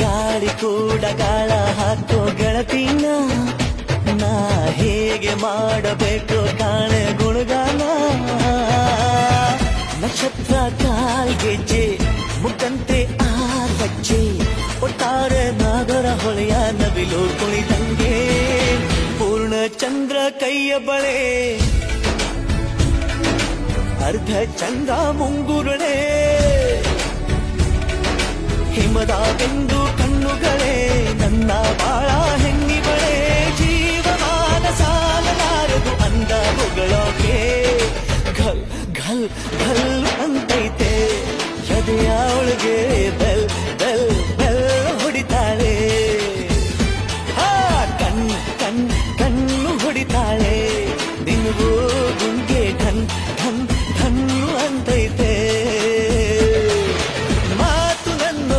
ಗಾಳಿ ಕೂಡ ಗಾಳ ಹಾಕೋ ಗೆಳತಿನ ನಾ ಹೇಗೆ ಮಾಡಬೇಕು ಕಾಣೆ ಗುಣಗಾನ ನಕ್ಷತ್ರ ಕಾಲ್ಗೆಜ್ಜೆ ಮುಖಂತೆ ಆರ್ವಜ್ಜೆ ಒಟ್ಟಾರೆ ನಾಗರ ಹೊಳೆಯ ನವಿಲು ಕುಣಿದಂಗೆ ಪೂರ್ಣ ಚಂದ್ರ ಕೈಯ ಬಳೆ ಅರ್ಧ ಚಂದ್ರ ಮುಂಗುರುಳೆ ಹಿಮದ ಬೆಂದು ಕಣ್ಣುಗಳೇ ನನ್ನ ಬಾಳ